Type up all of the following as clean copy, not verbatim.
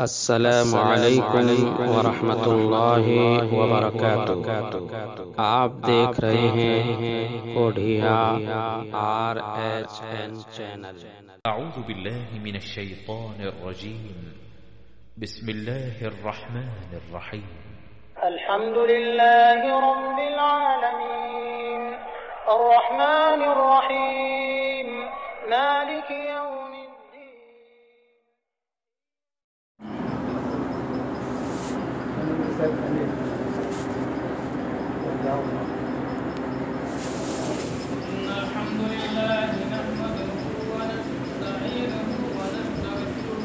السلام علیکم ورحمۃ اللہ وبرکاتہ۔ آپ دیکھ رہے ہیں کوڈھیا RHN چینل۔ أعوذ بالله من الشيطان الرجيم. بسم الله الرحمن الرحيم. الحمد لله رب العالمين الرحمن الرحيم مالك يوم الدين. الحمد لله نحمده ونستعينه ونستغفره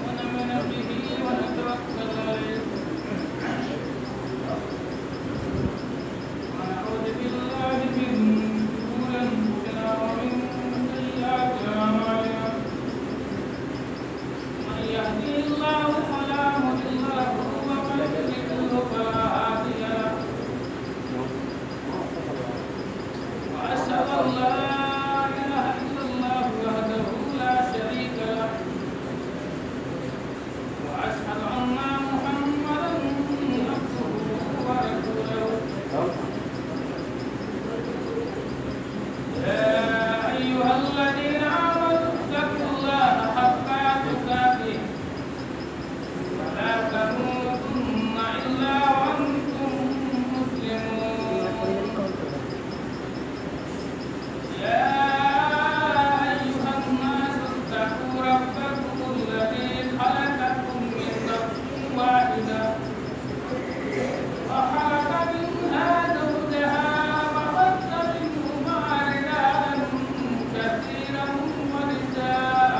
ونؤمن به ونتوكل عليه ونعوذ بالله من شرور انفسنا ومن سيئات اعمالنا من يهده الله فلا مضل له ومن يضلل فلا هادي له وأشهد أن لا إله إلا الله وحده لا شريك له وأشهد أن محمدا عبده ورسوله. يا أيها الذين آمنوا اتقوا الله حق تقاته ولا تموتن إلا وأنتم مسلمون. يا أيها الناس اتقوا ربكم الذي خلقكم من نفس واحدة وخلق منها زوجها وبث منهما رجالا كثيرا ونساء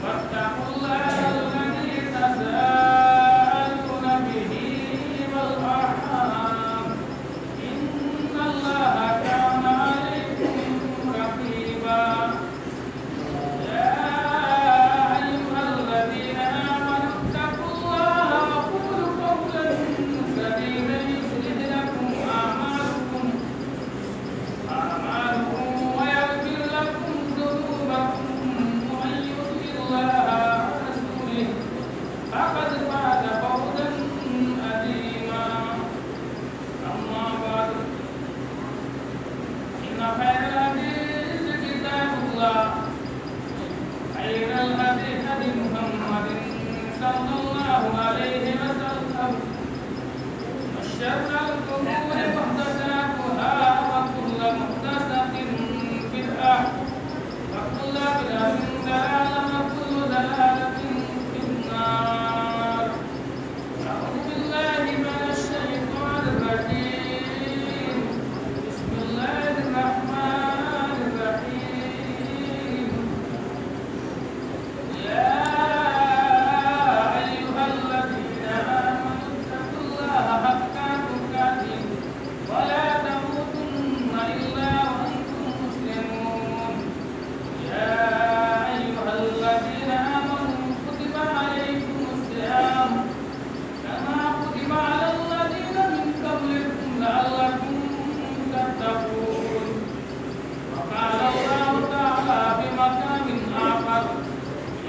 واتقوا الله الذي تساءلون به والأرحام إن الله كان عليكم رقيبا. يا أيها الذين آمنوا اتقوا الله وقولوا قولا سديدا يصلح لكم أعمالكم ويغفر لكم ذنوبكم ومن يطع الله ورسوله فقد فاز فوزا عظيما. أما بعد إن خير الحديث كتاب الله خير الهدي هدي محمد صلى الله عليه وسلم وشر الأمور محدثاتها وكل محدثة بدعة وكل بدعة ضلالة وكل ضلالة في النار. أعوذ بالله من الشيطان الرجيم. بسم الله الرحمن الرحيم. يا أيها الذين آمنوا اتقوا الله حق تقاته ولا تموتن إلا وأنتم مسلمون. يا أيها الذين آمنوا كتب عليكم الصيام كما كتب على الذين من قبلكم لعلكم تتقون. وقال الله تعالى في مكان آخر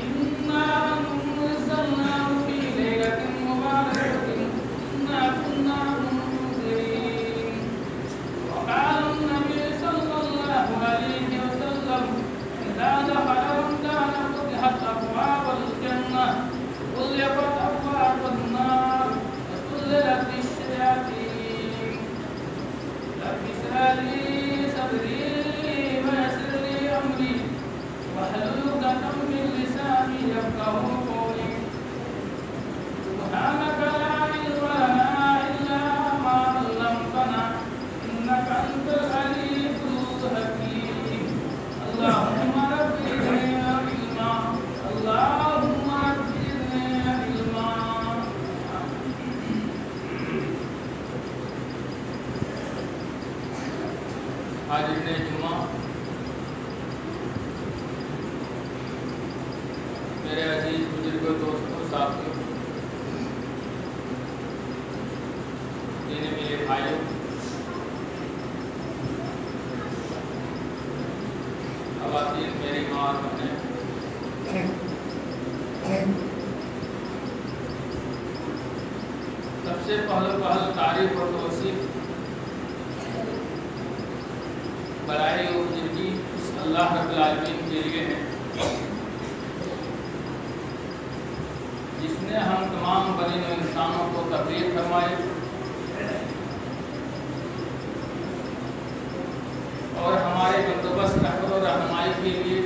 إنا أنزلناه في ليلة مباركة إنا كنا منذرين. وقال النبي صلى الله عليه وسلم إذا دخل رمضان فتحت أبواب الجنة وغلقت أبواب النار وسللت الشياطين. رب اشرح لي صدري ويسر لي أمري واحلل عقدة من لساني يفقهوا قولي. سبحانك لا علم لنا إلا ما علمتنا إنك أنت العليم الحكيم. اللهم رب زدني علما اللهم رب زدني علما. حاضرین جمعہ، میرے عزیز بزرگوں، دوستوں، ساتھیوں، دین میرے بھائیوں، خواتین میری ماں بہنیں، سے پہل تعریف اور توصیف برائے اور زندگی اس اللہ رب العالمین کے لیے ہے جس نے ہم تمام بنی نوع انسانوں کو تبلیغ فرمائی اور ہمارے بندوبست رہبر و رہنمائی کے لیے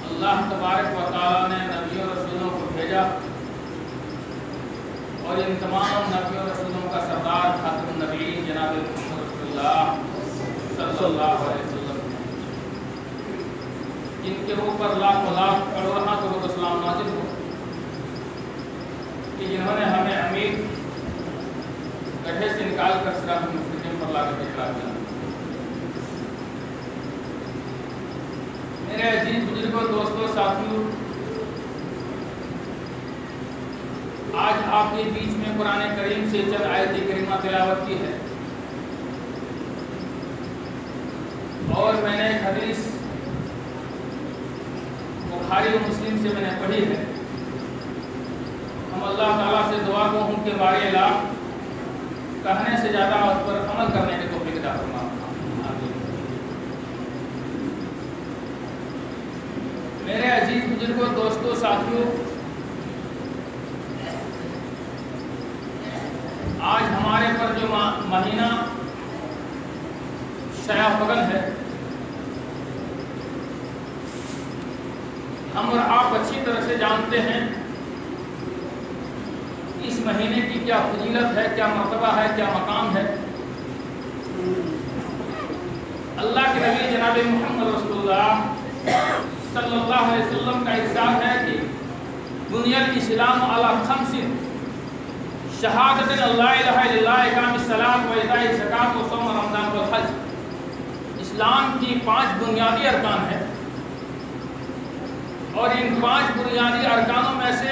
اللہ تبارک و تعالیٰ نے نبیوں رسولوں کو بھیجا اور ان تمام نبیوں رسولوں کا سردار خاتم النبیین جناب محمد رسول اللہ صلی اللہ علیہ وسلم جن کے اوپر لاکھ کروڑوں درود و سلام نازل ہو کہ جنہوں نے ہمیں امید گڈھے سے نکال کر صراط مستقیم پر لا کر کھڑا کیا۔ میرے عزیز بزرگوں، دوستوں، ساتھیوں، آج آپ کے بیچ میں قرآن کریم سے چند آیت کریمہ تلاوت کی ہے اور میں نے ایک حدیث بخاری و مسلم سے میں نے پڑھی ہے۔ ہم اللہ تعالیٰ سے دعا کو ہوں کہ بارے لاکھ کہنے سے زیادہ اس پر عمل کرنے کے توفیق عطا فرما۔ میرے عزیز بزرگوں، دوستوں، ساتھیوں، آج ہمارے پر جو مہینہ شاہ فگن ہے، ہم اور آپ اچھی طرح سے جانتے ہیں اس مہینے کی کیا فضیلت ہے، کیا مرتبہ ہے، کیا مقام ہے۔ اللہ کے نبی جناب محمد رسول اللہ صلی اللہ علیہ وسلم کا ارشاد ہے کہ بنی الاسلام علی خمس شہادت اللہ الہ الا اللہ، اقام الصلاۃ و ایتاء الزکوٰۃ و صوم رمضان والحج۔ اسلام کی 5 بنیادی ارکان ہیں اور ان 5 بنیادی ارکانوں میں سے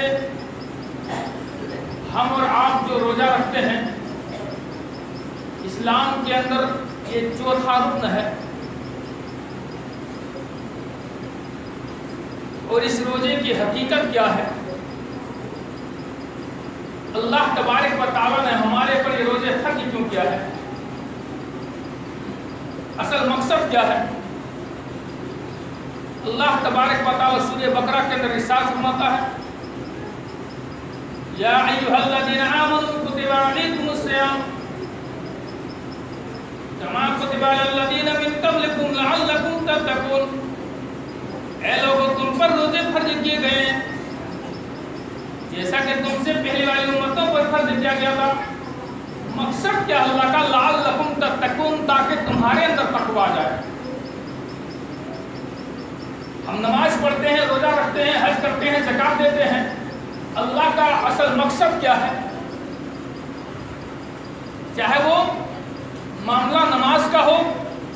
ہم اور آپ جو روزہ رکھتے ہیں، اسلام کے اندر یہ چوتھا رکن ہے اور اس روزے کی حقیقت کیا ہے؟ اللہ تبارک و تعالیٰ نے ہمارے پر یہ روزے فرض کیوں کیا ہے؟ اصل مقصد کیا ہے؟ اللہ تبارک و تعالیٰ سورہ بقرہ کے اندر ارشاد فرماتا ہے، یا ایھا الذین آمنوا کتب علیکم الصیام کما کتب علی الذین من قبلکم لعلکم تتقون۔ اے لوگوں، تم پر روزے فرض کیے گئے ہیں جیسا کہ تم سے پہلے والی امتوں پر فرض کیا گیا تھا۔ مقصد کیا اللہ کا؟ لعلکم تتقون، تاکہ تمہارے اندر تقویٰ آ جائے۔ ہم نماز پڑھتے ہیں، روزہ رکھتے ہیں، حج کرتے ہیں، زکوٰۃ دیتے ہیں، اللہ کا اصل مقصد کیا ہے؟ چاہے وہ معاملہ نماز کا ہو،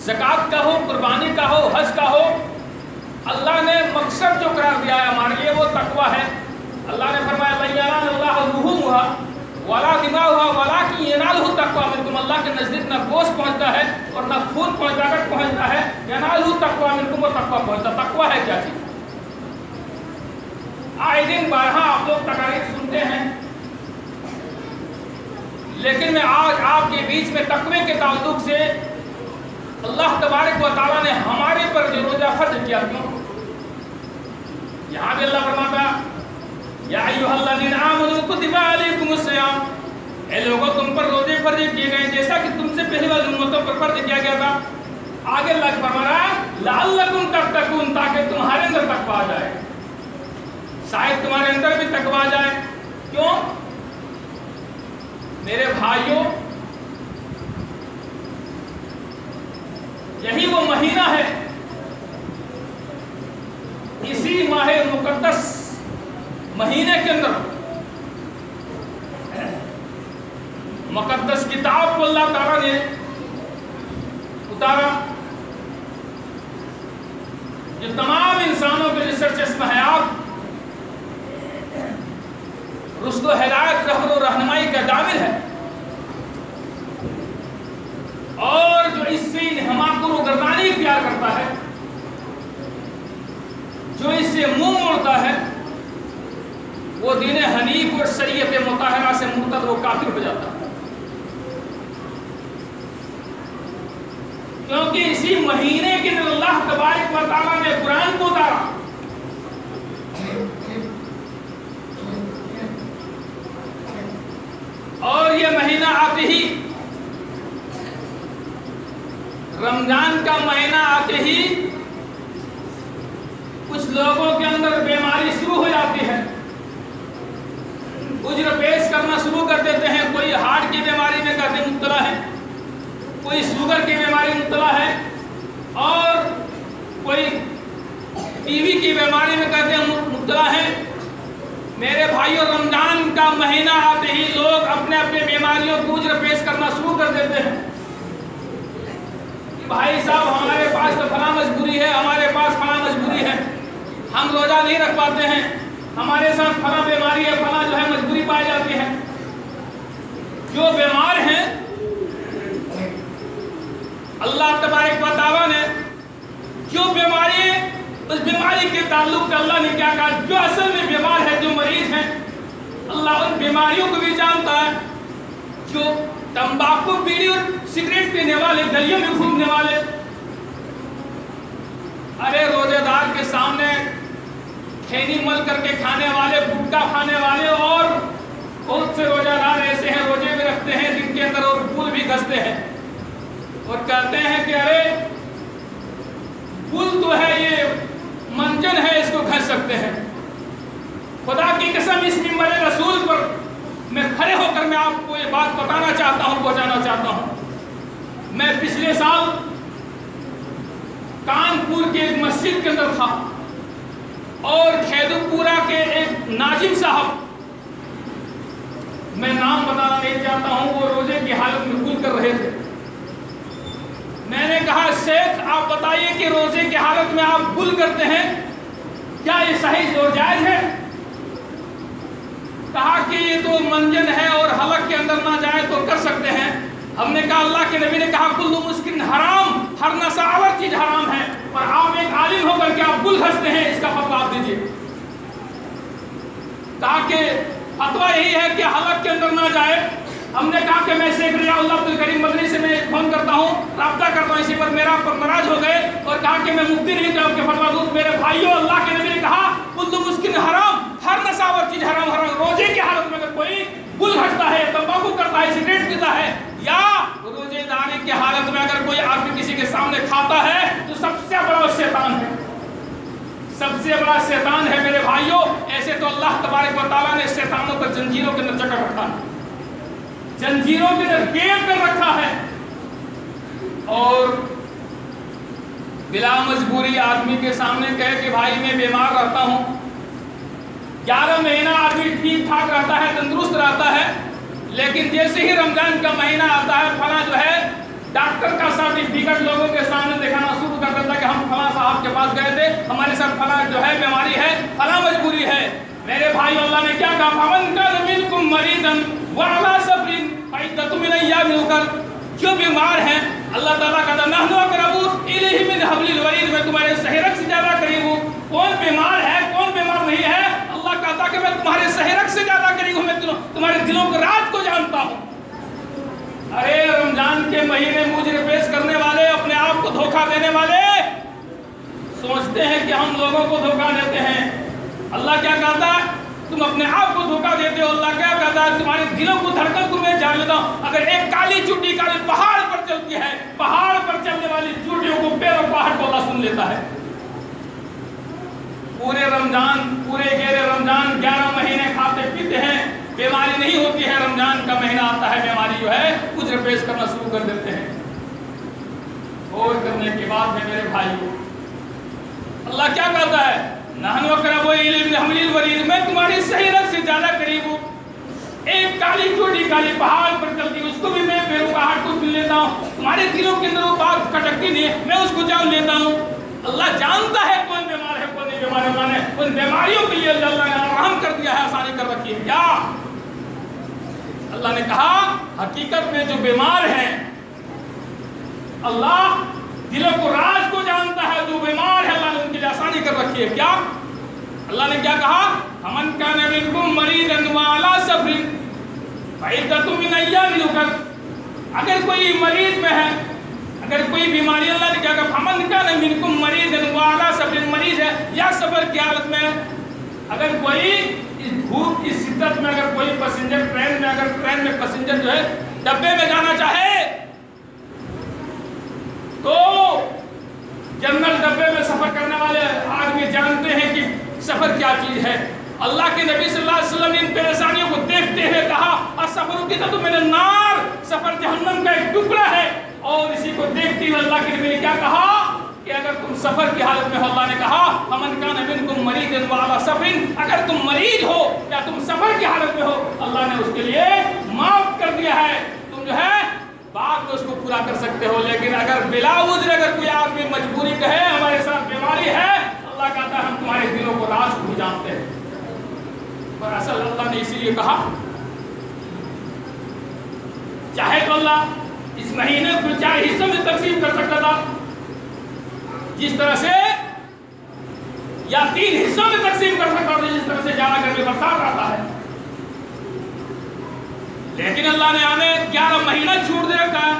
زکوٰۃ کا ہو، قربانی کا ہو، حج کا ہو، اللہ نے مقصد جو قرار دیا ہے ہمارے لیے وہ تقویٰ ہے۔ اللہ نے فرمایا لَن يَنَالَ اللَّهَ لُحُومُهَا وَلَا دِمَاؤُهَا وَلَٰكِن يَنَالُهُ التَّقْوَىٰ مِنكُمْ۔ اللہ کے نزدیک نہ گوشت پہنچتا ہے اور نہ خون پہنچتا ہے، يَنَالُهُ التَّقْوَىٰ مِنكُمْ، وہ تقویٰ پہنچتا۔ تقویٰ ہے کیا چیز؟ آئے دن بارہا آپ لوگ تقاریر سنتے ہیں، لیکن میں آج آپ کے بیچ میں تقوی کے تعلق سے اللہ تبارک و تعالیٰ نے ہمارے پر جو روزہ فرض کیا کیوں؟ یہاں بھی اللہ فرماتا یا ایھا الذین آمنوا کتب علیکم الصیام، اے لوگوں تم پر روزے فرض کیے گئے جیسا کہ تم سے پہلے والی امتوں پر فرض کیا گیا تھا۔ آگے اللہ فرما رہا ہے لعلکم تتقون، تاکہ تمہارے اندر تقویٰ آ جائے۔ شاید تمہارے اندر بھی تقویٰ آ جائے۔ کیوں؟ میرے بھائیوں، یہی وہ مہینہ ہے، اسی ماہ مقدس مہینے کے اندر مقدس کتاب کو اللہ تعالیٰ نے اتارا، جو تمام انسانوں کے لیے سرچشمہ حیات، رشد و ہدایت، رہبر و رہنمائی کا دامن ہے، اور جو اس سے ہماکر و گردانی اختیار کرتا ہے، جو اس سے منہ موڑتا ہے، دین حنیف اور شریعت مطہرہ سے مرتد وہ کافر ہو جاتا ہے، کیونکہ اسی مہینے کے اندر اللہ تبارک و تعالیٰ نے قرآن کو اتارا، اور یہ مہینہ آتے ہی، رمضان کا مہینہ آتے ہی کچھ لوگوں کے اندر بیماری شروع ہو جاتی ہے، عذر پیش کرنا شروع کر دیتے ہیں، کوئی ہارٹ کی بیماری میں کہتے ہیں مبتلا ہے، کوئی شوگر کی بیماری مبتلا ہے، اور کوئی ٹی وی کی بیماری میں کہتے ہیں مبتلا ہے۔ میرے بھائیوں، رمضان کا مہینہ آتے ہی لوگ اپنے اپنے بیماریوں کو عذر پیش کرنا شروع کر دیتے ہیں کہ بھائی صاحب ہمارے پاس تو فلاں مجبوری ہے، ہمارے پاس فلاں مجبوری ہے، ہم روزہ نہیں رکھ پاتے ہیں، ہمارے ساتھ فلاں بیماری ہے، فلاں جو ہے مجبوری پائی جاتی ہے۔ جو بیمار ہیں اللہ تبارک و تعالیٰ نے جو بیماری، اس بیماری کے تعلق سے اللہ نے کیا کہا، جو اصل میں بیمار ہے، جو مریض ہیں، اللہ ان بیماریوں کو بھی جانتا ہے۔ جو تمباکو، بیڑی اور سگریٹ پینے والے، گلیوں میں گھومنے والے، ارے روزے دار کے سامنے کھینی مل کر کے کھانے والے، گٹکا کھانے والے، اور بہت سے روزہ دار ایسے ہیں روزے میں رکھتے ہیں جن کے اندر اور پھول بھی گھستے ہیں اور کہتے ہیں کہ ارے پھول تو ہے، یہ منجن ہے، اس کو گھس سکتے ہیں۔ خدا کی قسم، اس منبر رسول پر میں کھڑے ہو کر میں آپ کو یہ بات بتانا چاہتا ہوں، پہنچانا چاہتا ہوں۔ میں پچھلے سال کانپور کے ایک مسجد کے اندر تھا، اور کھیدوپورہ کے ایک ناظم صاحب، میں نام بتانا نہیں چاہتا ہوں، وہ روزے کی حالت میں گل کر رہے تھے۔ میں نے کہا شیخ آپ بتائیے کہ روزے کی حالت میں آپ گل کرتے ہیں، کیا یہ صحیح اور جائز ہے؟ کہا کہ یہ تو منجن ہے اور حلق کے اندر نہ جائے تو کر سکتے ہیں۔ ہم نے کہا اللہ کے نبی نے کہا کل مسکن حرام، ہر نشہور چیز حرام ہے، اور آپ ایک عالم ہو کر کے آپ گل گھستے ہیں، اس کا فتویٰ آپ دیجیے۔ کہا کہ فتویٰ یہی ہے کہ حلق کے اندر نہ جائے۔ ہم نے کہا کہ میں شیخ ریاض اللہ عبدالکریم مدنی سے میں فون کرتا ہوں، رابطہ کرتا ہوں، اسی پر میرا پر ناراض ہو گئے اور کہا کہ میں مفتی نہیں کہ آپ کے فتویٰ دوں۔ میرے بھائیوں، اللہ کے نبی نے کہا کل مسکن حرام، ہر نشہور چیز حرام۔ روزے کی حالت میں اگر کوئی گل گھستا ہے، تمباکو کرتا ہے، سگریٹ پیتا ہے، یا روزے داری کی حالت میں اگر کوئی آدمی کسی کے سامنے کھاتا ہے تو سب سے بڑا شیطان ہے، سب سے بڑا شیطان ہے میرے بھائیوں۔ ایسے تو اللہ تبارک و تعالیٰ نے شیطانوں کو زنجیروں کے اندر جکڑ رکھا ہے، زنجیروں کے اندر گیٹ کر رکھا ہے، اور بلا مجبوری آدمی کے سامنے کہے کہ بھائی میں بیمار رہتا ہوں، 11 مہینہ آدمی ٹھیک ٹھاک رہتا ہے، تندرست رہتا ہے، لیکن جیسے ہی رمضان کا مہینہ آتا ہے فلاں جو ہے ڈاکٹر کا سرٹیفکیٹ لوگوں کے سامنے دکھانا شروع کر دیتا ہے کہ ہم فلاں صاحب کے پاس گئے تھے، ہمارے ساتھ فلاں جو ہے بیماری ہے، فلاں مجبوری ہے۔ میرے بھائی، اللہ نے کیا کہا، فَمَنْ كَانَ مِنْكُمْ مَرِيضًا وَعَلَىٰ صَبْرٍ فَعِدَّةٌ مِنْ أَيَّامٍ أُخَرَ۔ جو بیمار ہیں اللہ تعالیٰ کہتا ہے نحن اقرب الیہ من حبل الورید، میں تمہارے سحرک سے زیادہ قریب ہوں۔ کون بیمار ہے، کون بیمار نہیں ہے، اللہ کہتا کہ میں تمہارے سحرک سے زیادہ قریب ہوں، میں تمہارے دلوں کے راز کو جانتا ہوں۔ ارے رمضان کے مہینے میں عذر پیش کرنے والے، اپنے آپ کو دھوکہ دینے والے سوچتے ہیں کہ ہم لوگوں کو دھوکہ دیتے ہیں۔ اللہ کیا کہتا ہے، تم اپنے آپ کو دھوکہ دیتے ہو۔ اللہ کیا کہتا ہے، تمہارے دلوں کو دھڑکن کو میں جان لیتا ہوں۔ اگر ایک کالی چوٹی کالے پہاڑ پر چلتی ہے، پہاڑ پر چلنے والی چوٹیوں کو پیروں پہاڑ کو اللہ سن لیتا ہے۔ پورے رمضان، پورے گہرے رمضان 11 مہینے کھاتے پیتے ہیں، بیماری نہیں ہوتی ہے، رمضان کا مہینہ آتا ہے بیماری جو ہے عذر پیش کرنا شروع کر دیتے ہیں۔ اور کرنے کے بعد ہے میرے بھائیوں، اللہ کیا کہتا ہے، نحن اقرب الیہ من حبل الورید، میں تمہاری سحرک سے زیادہ قریب ہوں۔ ایک کالی چوٹی کالی پہاڑ پر چلتی، اس کو بھی میں پیروں کا ہاتھ کو سن لیتا ہوں۔ تمہارے دلوں کے اندر وہ بات کھٹکتی نہیں ہے، میں اس کو جان لیتا ہوں۔ اللہ جانتا ہے کون بیمار ہے، کون نہیں بیمار ہے۔ اللہ نے ان بیماریوں کے لیے اللہ نے آرام کر دیا ہے، آسانی کر رکھی ہے۔ کیا اللہ نے کہا، حقیقت میں جو بیمار ہیں اللہ دلوں کو راز کو جانتا ہے، جو بیمار ہے اللہ نے ان کے لیے آسانی کر رکھی ہے۔ کیا اللہ نے کیا کہا، فمن كان منكم مريضا وعلى سفر فعدة من أيام أخر. اگر کوئی مریض میں ہے, اگر کوئی بیماری, اللہ نے کیا کہا فمن كان منكم مريضا وعلى سفر, مریض ہے یا سفر کی حالت میں ہے. اگر کوئی اس دھوپ کی شدت میں اگر کوئی پیسنجر ٹرین میں, اگر ٹرین میں پیسنجر جو ہے ڈبے میں جانا چاہے تو جنرل ڈبے میں سفر کرنے والے آدمی جانتے ہیں کہ سفر کیا چیز ہے. اللہ کے نبی صلی اللہ علیہ وسلم ان پریشانیوں کو دیکھتے ہوئے کہا السفر قطعۃ من النار, سفر جہنم کا ایک ٹکڑا ہے. اور اسی کو دیکھتے ہوئے اللہ کے نبی نے کیا کہا کہ اگر تم سفر کی حالت میں ہو, اللہ نے کہا فمن کان منکم مریضا وعلی سفر, اگر تم مریض ہو یا تم سفر کی حالت میں ہو, اللہ نے اس کے لیے معاف کر دیا ہے. تم جو ہے بات تو اس کو پورا کر سکتے ہو, لیکن اگر بلا عذر اگر کوئی آدمی مجبوری کہے ہمارے ساتھ بیماری ہے, اللہ کہتا ہے ہم تمہارے دلوں کو راز کو بھی جانتے ہیں. پر اصل اللہ نے اسی لیے کہا چاہے تو اللہ اس مہینے کو 4 حصوں میں تقسیم کر سکتا تھا, جس طرح سے یا 3 حصوں میں تقسیم کر سکتا تھا جس طرح سے زیادہ گرمی برسات آتا ہے. لیکن اللہ نے ہمیں 11 مہینہ چھوٹ دے رکھا ہے.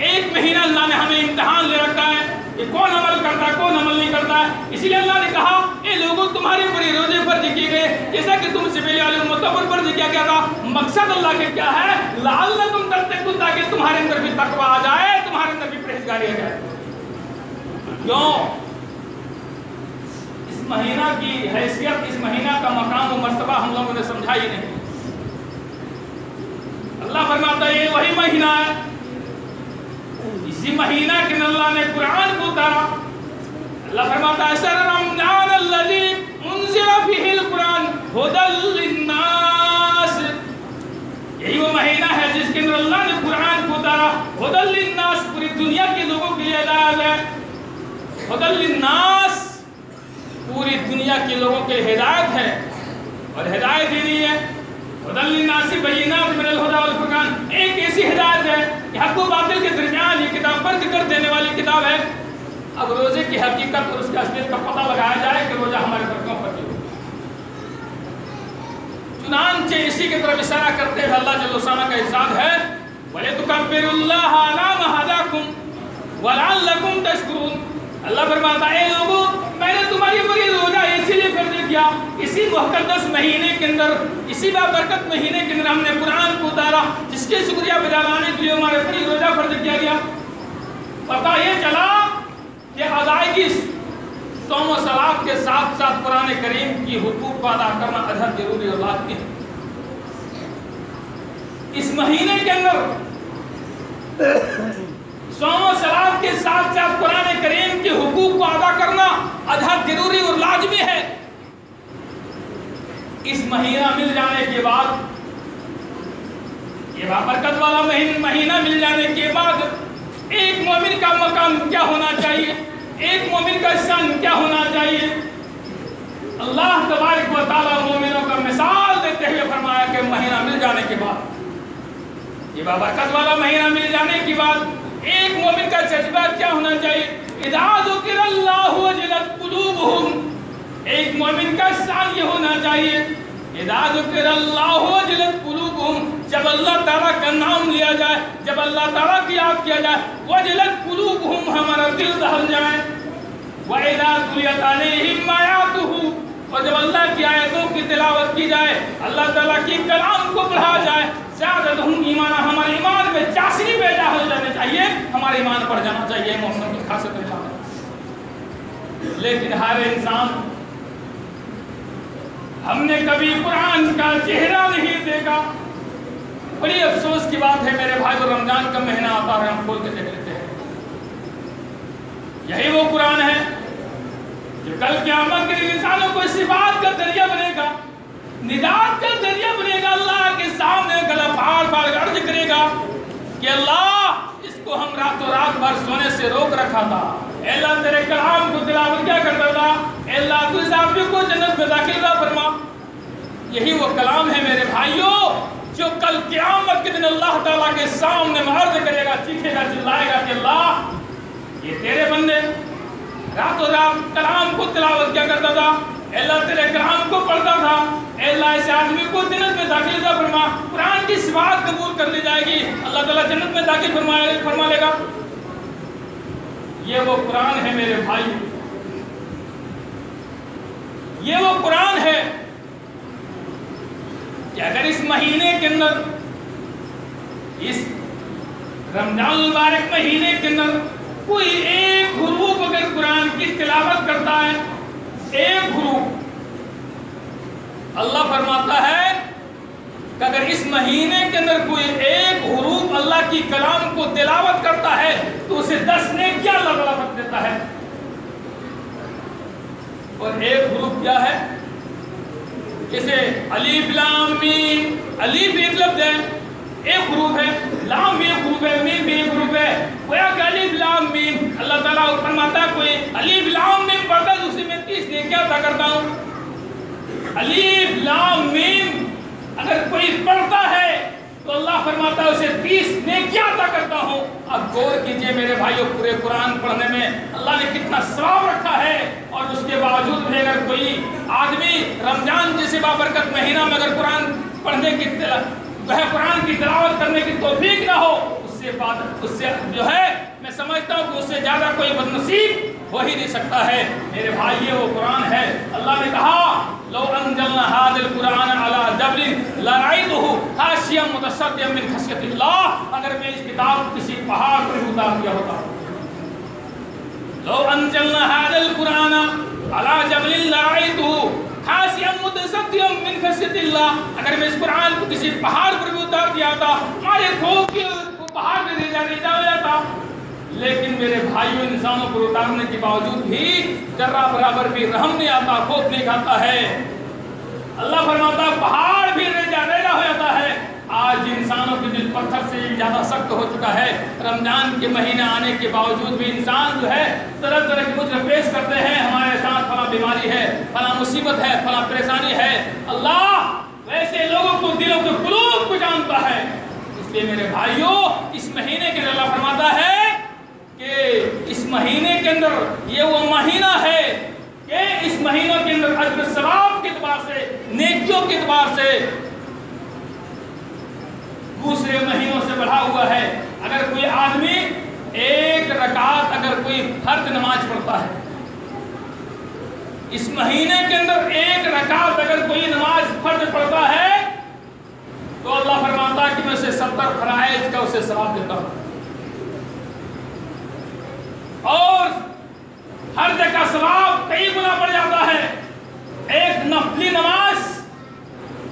1 مہینہ اللہ نے ہمیں امتحان لے رکھا ہے کہ کون عمل کرتا ہے کون عمل نہیں کرتا ہے. اسی لیے اللہ نے کہا اے لوگوں تمہارے اوپر یہ روزے فرض کیے گئے جیسا کہ تم سے پہلے والے امتوں پر فرض کیا گیا تھا. مقصد اللہ کے کیا ہے لعلکم تتقون, تاکہ تمہارے اندر بھی تقوی آ جائے, تمہارے اندر بھی پرہیزگاری آ جائے. کیوں؟ اس مہینہ کی حیثیت, اس مہینہ کا مقام و مرتبہ ہم لوگوں نے سمجھا ہی نہیں. اللہ فرماتا ہے یہ وہی مہینہ ہے, اسی مہینہ کے اللہ نے قرآن کو اتارا. اللہ فرماتا ہے شہر رمضان الذی انزل فیہ القرآن ھدی للناس, یہی وہ مہینہ ہے جس کے اندر اللہ نے قرآن کو اتارا. ھدی للناس, پوری دنیا کے لوگوں کے لیے ہدایت ہے. ھدی للناس, پوری دنیا کے لوگوں کے ہدایت ہے, اور ہدایت ہی نہیں ہے. ھدی للناس بینات من الھدی والفرقان, ایک ایسی ہدایت ہے کہ حق و باطل کے درمیان یہ کتاب فرق کر دینے والی کتاب ہے. اب روزے کی حقیقت اور اس کی اصلیت کا پتہ لگایا جائے کہ روزہ ہمارے پر کیوں فرض ہے. چنانچہ اسی کی طرف اشارہ کرتے ہوئے اللہ جل شانہ کا ارشاد ہے وَلِتُكَبِّرُوا اللَّهَ عَلَىٰ مَا هَدَاكُمْ وَلَعَلَّكُمْ تَشْكُرُونَ. اللہ فرماتا ہے اے لوگو میں نے تمہاری اوپر یہ روزہ اسی لیے فرض کیا, اسی مقدس مہینے کے اندر, اسی بابرکت مہینے کے اندر ہم نے قرآن کو اتارا جس کے شکریہ ادا کرنے کے لیے ہمارے اوپر یہ روزہ فرض کیا گیا. پتہ یہ چلا کہ ادائیگی صوم و صلات کے ساتھ ساتھ قرآن کریم کی حقوق کو ادا کرنا ازحد ضروری اور لازمی ہے. اس مہینے کے اندر صوم و صلات کے ساتھ ساتھ قرآن کریم کے حقوق کو ادا کرنا ازحد ضروری اور لازمی ہے. اس مہینہ مل جانے کے بعد, یہ بابرکت والا مہینہ مل جانے کے بعد ایک مومن کا مقام کیا ہونا چاہیے, ایک مومن کا شان کیا ہونا چاہیے. اللہ تبارک و تعالیٰ مومنوں کا مثال دیتے ہوئے فرمایا کہ مہینہ مل جانے کے بعد, یہ بابرکت والا مہینہ مل جانے کے بعد ایک مومن کا جذبہ کیا ہونا چاہیے. اذا ذکر اللہ وجلت قلوبہم, ایک مومن کا شان یہ ہونا چاہیے اذا ذکر اللہ وجلت قلوبہم, جب اللہ تعالیٰ کا نام لیا جائے, جب اللہ تعالیٰ کی یاد کیا جائے, وجلت قلوبہم, ہمارا دل دہل جائے. وَإِذَا تُلِيَتْ عَلَيْهِمْ آيَاتُهُ, اور جب اللہ کی آیتوں کی تلاوت کی جائے, اللہ تعالیٰ کی کلام کو پڑھا جائے, زادتہم ایمانا, ہمارے ایمان میں چاشنی پیدا ہو جانے چاہیے, ہمارے ایمان پڑھ جانا چاہیے. محسن کی خاصیت ہے. لیکن ہر انسان, ہم نے کبھی قرآن کا چہرہ نہیں دیکھا. بڑی افسوس کی بات ہے میرے بھائی, رمضان کا مہینہ آتا ہے ہم کھول کے دیکھ لیتے ہیں. یہی وہ قرآن ہے جو کل قیامت کے دن انسانوں کو اسی بات کا ذریعہ بنے گا, نجات کا ذریعہ بنے گا. اللہ کے سامنے گلا پھاڑ پھاڑ عرض کرے گا کہ اللہ اس کو ہم راتوں رات بھر سونے سے روک رکھا تھا, اے اللہ تیرے کلام کو تلاوت کیا کرتا تھا, اے اللہ تو اس آدمی کو جنت میں داخل فرما. یہی وہ کلام ہے میرے بھائیوں جو کل قیامت کے دن اللہ تعالیٰ کے سامنے عرض کرے گا, چیخے گا, چلائے گا کہ اللہ یہ تیرے بندے راتوں رات کلام کو تلاوت کیا کرتا تھا, اللہ تیرے کلام کو پڑھتا تھا، اے اللہ ایسے آدمی کو جنت میں داخل عطا فرما، قرآن کی صفات قبول کر لی جائے گی، اللہ تعالیٰ جنت میں داخل فرما لے گا۔ یہ وہ قرآن ہے میرے بھائی، یہ وہ قرآن ہے کہ اگر اس مہینے کے اندر، اس رمضان المبارک مہینے کے اندر کوئی ایک حروف اگر قرآن کی تلاوت کرتا ہے، ایک حروف، اللہ فرماتا ہے کہ اگر اس مہینے کے اندر کوئی ایک حروف اللہ کی کلام کو تلاوت کرتا ہے تو اسے 10 نیکیاں اللہ تعالیٰ بخش دیتا ہے۔ اور ایک حروف کیا ہے؟ جیسے الف لام میم، الف ایک لفظ ہے، ایک حروف ہے، لام بھی ایک حروف ہے، میم بھی ایک حروف ہے، گویا کہ الف لام میم، اللہ تعالیٰ فرماتا ہے کوئی الف لام میم پڑھتا ہے تو اسے میں 30 نیکیاں عطا کرتا ہوں۔ الف لام میم اگر کوئی پڑھتا ہے تو اللہ فرماتا ہے اسے 30 نیکیاں عطا کرتا ہوں۔ اب غور کیجئے میرے بھائیوں، پورے قرآن پڑھنے میں اللہ نے کتنا ثواب رکھا ہے، اور اس کے باوجود بھی اگر کوئی آدمی رمضان جیسے بابرکت مہینہ میں اگر قرآن پڑھنے کی قرآن کی تلاوت کرنے کی توفیق نہ ہو، اس سے جو ہے میں سمجھتا ہوں کہ اس سے زیادہ کوئی بدنصیب ہو ہی نہیں سکتا ہے۔ میرے بھائی یہ وہ قرآن ہے، اللہ نے کہا لو انزلنا هذا القرآن على جبل لرأيته خاشعا متصدعا من خشية الله، اگر میں اس کتاب کو کسی پہاڑ پر اتار دیا ہوتا، لو انزلنا هذا القرآن على جبل لرأيته خاشعا متصدعا من خشية الله، اگر میں اس قرآن کو کسی پہاڑ پر بھی اتار دیا ہوتا، ہمارے خوف کے پہاڑ پہ ریزا ہو جاتا۔ لیکن میرے بھائیوں، انسانوں پر اتارنے کے باوجود بھی ذرہ برابر بھی رحم نہیں آتا، خوف نہیں کھاتا ہے۔ اللہ فرماتا ہے پہاڑ بھی ریزا ہو جاتا ہے۔ آج انسانوں کے دل پتھر سے زیادہ سخت ہو چکا ہے۔ رمضان کے مہینے آنے کے باوجود بھی انسان جو ہے طرح طرح کی مجھ پیش کرتے ہیں، ہمارے ساتھ فلاں بیماری ہے، فلاں مصیبت ہے، فلاں پریشانی ہے۔ اللہ ویسے لوگوں کو، دلوں کے قلوب کو جانتا ہے۔ اس لیے میرے بھائیوں، اس مہینے کے اللہ فرماتا ہے کہ اس مہینے کے اندر یہ وہ مہینہ ہے کہ اس مہینوں کے اندر اجر ثواب کے اعتبار سے، نیکیوں کے اعتبار سے دوسرے مہینوں سے بڑھا ہوا ہے۔ اگر کوئی آدمی ایک رکعت اگر کوئی فرض نماز پڑھتا ہے، اس مہینے کے اندر ایک رکعت اگر کوئی نماز فرض پڑھتا ہے تو اللہ فرماتا ہے کہ میں اسے 70 فرائض کا اسے ثواب دیتا ہوں، اور فرض کا ثواب کئی گنا بڑھ جاتا ہے۔ ایک نفلی نماز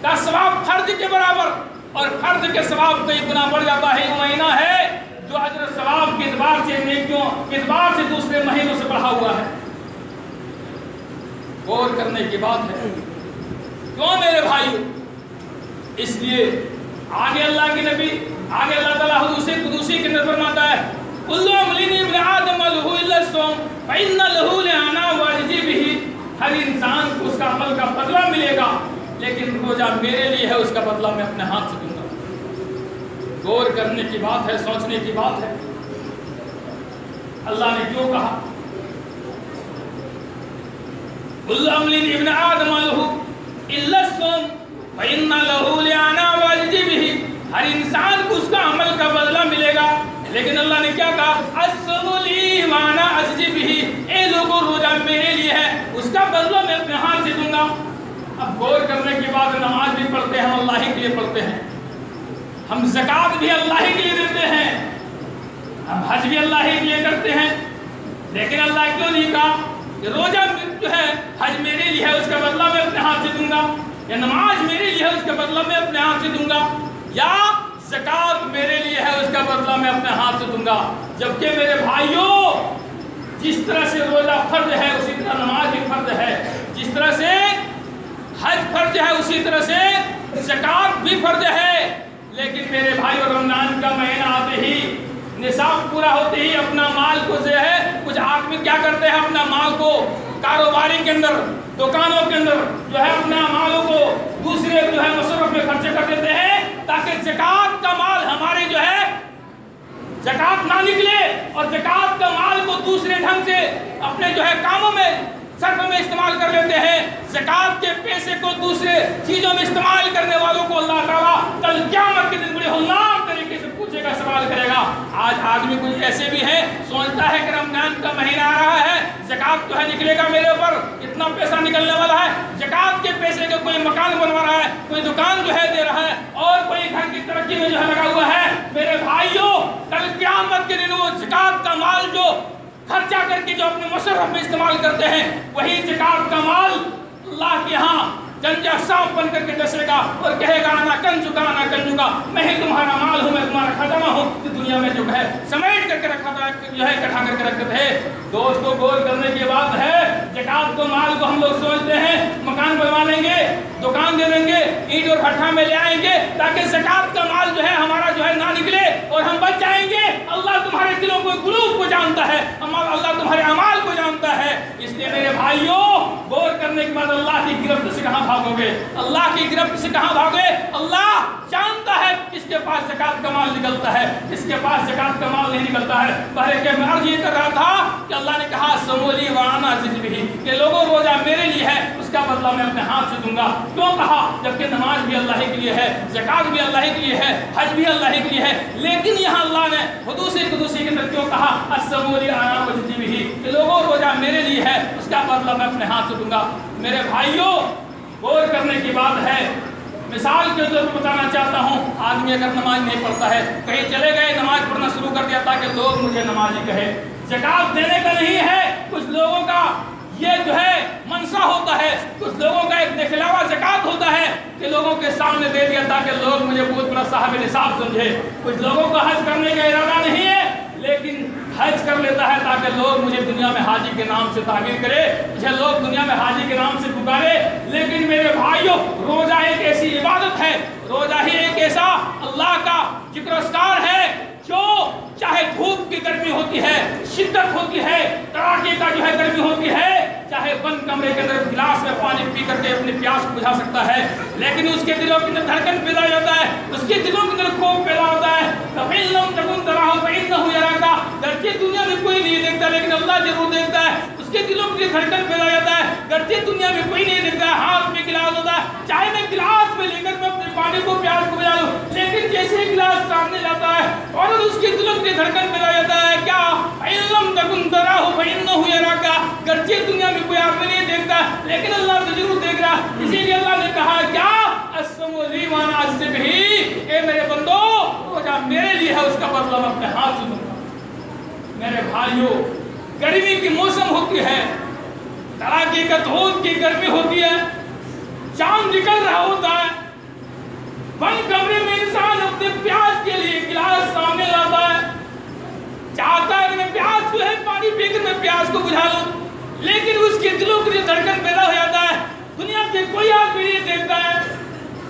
کا ثواب فرض کے برابر، اور فرض کے ثواب کئی گنا بڑھ جاتا ہے۔ یہ مہینہ ہے جو اجر ثواب کے اعتبار سے، نیکیوں کے اعتبار سے دوسرے مہینوں سے بڑھا ہوا ہے۔ غور کرنے کی بات ہے، کیوں میرے بھائیو؟ اس لیے آگے اللہ کے نبی، آگے اللہ تعالیٰ حدیث قدسی کے اندر فرماتا ہے کل عمل ابن آدم له الا الصوم فإن له لأنا واجب به، ہر انسان کو اس کا عمل کا بدلہ ملے گا، لیکن روزہ میرے لیے ہے، اس کا بدلہ میں اپنے ہاتھ سے دوں گا۔ غور کرنے کی بات ہے، سوچنے کی بات ہے، اللہ نے کیوں کہا کل عمل ابن آدم له الا الصوم فإن له لأنا واجب به، ہر انسان کو اس کا عمل کا بدلہ ملے گا، لیکن اللہ نے کیا کہا الصوم لی وانا اجزی بہ، اے لوگوں روزہ میرے لیے ہے، اس کا بدلہ میں اپنے ہاتھ سے دوں گا۔ اب غور کرنے کے بعد نماز بھی پڑھتے ہیں، ہم اللہ ہی کے لیے پڑھتے ہیں، ہم زکوٰۃ بھی اللہ ہی کے لیے دیتے ہیں، ہم حج بھی اللہ ہی کے لیے کرتے ہیں، لیکن اللہ کیوں نہیں کہا کہ روزہ جو ہے حج میرے لیے ہے، اس کا بدلہ میں اپنے ہاتھ سے دوں گا، یا نماز میرے لیے ہے، اس کا بدلہ میں اپنے ہاتھ سے دوں گا، یا زکوٰۃ میرے لیے ہے، اس کا بدلہ میں اپنے ہاتھ سے دوں گا۔ جبکہ میرے بھائیوں، جس طرح سے روزہ فرض ہے اسی طرح نماز بھی فرض ہے، جس طرح سے حج فرض ہے اسی طرح سے زکوٰۃ بھی فرض ہے، لیکن میرے بھائیوں رمضان کا مہینہ آتے ہی، نصاب پورا ہوتے ہی اپنا مال کو جو ہے، کچھ آدمی کیا کرتے ہیں اپنا مال کو کاروباری کے اندر، دکانوں کے اندر جو ہے اپنا مالوں کو دوسرے جو ہے مصرف میں خرچے کر دیتے ہیں، تاکہ زکوٰۃ کا مال ہمارے جو ہے زکوٰۃ نہ نکلے، اور زکوٰۃ کا مال کو دوسرے ڈھنگ سے اپنے جو ہے کاموں میں صرف میں استعمال کر لیتے ہیں، زکات کے پیسے کو دوسرے چیزوں میں استعمال کرنے والوں کو اللہ تعالیٰ کل قیامت کے دن بڑے ہولناک طریقے سے پوچھے گا، سوال کرے گا۔ آج آدمی کچھ ایسے بھی ہیں سوچتا ہے کہ رمضان کا مہینہ آ رہا ہے، زکات جو ہے نکلے گا میرے اوپر، اتنا پیسہ نکلنے والا ہے، زکات کے پیسے کا کوئی مکان بنوا رہا ہے، کوئی دکان جو ہے دے رہا ہے، اور کوئی گھر کی ترقی میں جو ہے لگا ہوا ہے۔ میرے بھائیوں، کل قیامت کے دن وہ زکات کا مال جو خرچہ کر کے جو اپنے مصرف میں استعمال کرتے ہیں، وہی زکات کا مال اللہ کے ہاں گنجا صاف بن کر کے دسے گا اور کہے گا انا کنزکا انا کنزکا، میں ہی تمہارا مال ہوں، میں تمہارا خزانہ ہوں کہ دنیا میں جو ہے سمیٹ کر کے رکھا تھا، جو ہے اکٹھا کر کے رکھتے تھے۔ دوستو، غور کرنے کی بات ہے، زکات کو مال کو ہم لوگ سمجھتے ہیں مکان بنوا لیں گے، دکان دے دیں گے، اینٹ اور بھٹا میں لے آئیں گے تاکہ زکات کا مال جو ہے ہمارا جو ہے نہ نکلے اور ہم بچ جائیں گے۔ اللہ تمہارے دلوں کو، قلوب کو جانتا ہے، اللہ تمہارے اعمال کو جانتا ہے۔ اس لیے میرے بھائیوں، غور کرنے کے بعد اللہ کی گرفت سے کہاں بھاگو گے؟ اللہ کی گرفت سے کہاں بھاگے؟ اللہ جانتا ہے کس کے پاس زکات کا مال نکلتا ہے، کس کے پاس زکات کا مال نہیں نکلتا ہے۔ بہرے کہ میں عرض یہ کر رہا تھا کہ اللہ نے کہا سمولی وانا زدبہی، کہ لوگوں روزہ میرے لیے ہے، اس کا بدلہ میں اپنے ہاتھ سے دوں گا۔ کیوں کہا؟ جبکہ نماز بھی اللہ کے لیے ہے، زکات بھی اللہ کے لیے ہے، حج بھی اللہ کے لیے ہے، لیکن یہاں اللہ نے حدوث قدوسی کے اندر کیوں کہا السمولی وانا زدبہی، کہ لوگوں روزہ میرے لیے ہے، اس کا بدلہ میں اپنے ہاتھ سے دوں گا۔ میرے بھائیوں، غور کرنے کی بات ہے، مثال کے طور پر بتانا چاہتا ہوں، آدمی اگر نماز نہیں پڑھتا ہے، کہیں چلے گئے نماز پڑھنا شروع کر دیا تاکہ لوگ مجھے نمازی کہے، زکات دینے کا نہیں ہے، کچھ لوگوں کا یہ جو ہے منشا ہوتا ہے، کچھ لوگوں کا ایک دکھلاوا زکات ہوتا ہے کہ لوگوں کے سامنے دے دیا تاکہ لوگ مجھے بہت بڑا صاحب نصاب سمجھے۔ کچھ لوگوں کا حج کرنے کا ارادہ نہیں ہے لیکن حج کر لیتا ہے تاکہ لوگ مجھے دنیا میں حاجی کے نام سے تعبیر کرے، مجھے لوگ دنیا میں حاجی کے نام سے پکارے۔ لیکن میرے بھائیوں، روزہ ایک ایسی عبادت ہے، روزہ ہی ایک ایسا اللہ کا ذکر و اذکار ہے جو چاہے دھوپ کی گرمی ہوتی ہے، شدت ہوتی ہے، کڑاکے کا جو ہے گرمی ہوتی ہے، چاہے بند کمرے کے اندر گلاس میں پانی پی کر کے اپنی پیاس کو بجھا سکتا ہے، لیکن اس کے دلوں کے اندر دھڑکن پیدا ہو جاتا ہے، اس کے دلوں کے اندر خوف پیدا ہوتا ہے۔ فَإِن لَمْ تَكُنْ تَرَاهُ فَإِنَّهُ يَرَاكَ، گرچہ دنیا میں کوئی نہیں دیکھتا لیکن اللہ ضرور دیکھتا ہے، اس کے دلوں کے دھڑکن پیدا ہو جاتا ہے، گرچہ دنیا میں کوئی نہیں دیکھتا ہے، ہاتھ میں گلاس ہوتا ہے، چاہے میں گلاس میں لے کر میں اپنے پانی کو پیاس کو بجھا لوں، لیکن جیسے ہی گلاس سامنے جاتا ہے اور اس کے دلوں کے دھڑکن پیدا ہو جاتا ہے، کیا فَإِن لَمْ تَكُنْ تَرَاهُ فَإِنَّهُ يَرَاكَ، گرچہ دنیا میں کوئی آدمی نہیں دیکھتا لیکن اللہ تو ضرور دیکھ رہا۔ اسی لیے اللہ نے کہا کیا السمولی وانا زدبہی، اے میرے بندو، روزہ میرے لیے ہے، اس کا بدلہ میں اپنے ہاتھ سے دوں گا۔ میرے بھائیوں، گرمی کی موسم ہوتی ہے، کڑاکے کا دھوپ کی گرمی ہوتی ہے، چاند نکل رہا ہوتا ہے، بند کمرے میں انسان اپنے پیاس کے لیے گلاس سامنے لاتا ہے، چاہتا ہے کہ میں پیاس جو ہے پانی پی کر میں پیاس کو بجھا لوں، لیکن اس کے دلوں کے لیے دھڑکن پیدا ہو جاتا ہے، دنیا کے کوئی آدمی نہیں دیکھتا ہے،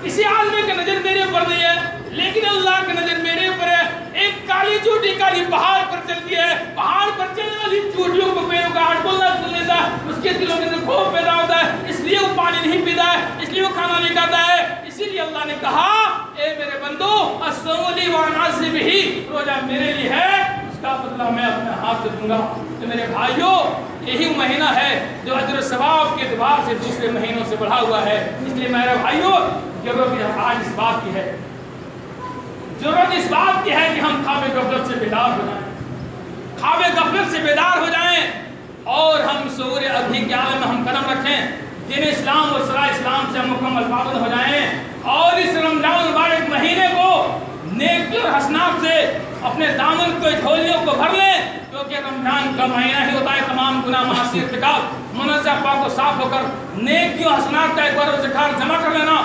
کسی آدمی کی نظر میرے اوپر نہیں ہے لیکن اللہ کی نظر میرے اوپر ہے۔ ایک کالی چوٹی کالی پہاڑ پر چلتی ہے، پہاڑ پر چلنے والی چوٹیوں کو پیروں کا ہاتھ بولنا سن لیتا ہے، اس کے دلوں کے اندر خوف پیدا ہوتا ہے، اس لیے وہ پانی نہیں پیتا ہے، اس لیے وہ کھانا نہیں کھاتا ہے۔ اسی لیے اللہ نے کہا اے میرے بندو السمولی وانا زدبہی، روزہ میرے لیے ہے، اس کا بدلہ میں اپنے ہاتھ سے دوں گا۔ تو میرے بھائیوں، یہی مہینہ ہے جو اجر و ثواب کے اعتبار سے دوسرے مہینوں سے بڑھا ہوا ہے۔ اس لیے میرے بھائیوں، ضرورت آج اس بات کی ہے، ضرورت اس بات کی ہے کہ ہم خواب غفلت سے بیدار ہو جائیں، خواب غفلت سے بیدار ہو جائیں اور ہم شعور ابھی کے عالم میں ہم قدم رکھیں، دین اسلام اور شرع اسلام سے ہم مکمل پابند ہو جائیں اور اس رمضان المبارک مہینے کو نیکی اور حسنات سے اپنے دامن کو جھولیوں کو بھر لیں، کیونکہ رمضان کا مہینہ ہی ہوتا ہے تمام گناہ معاصی ارتکاب منزہ پاک و صاف ہو کر نیکی اور حسنات کا ایک بار ذکر جمع کر لینا۔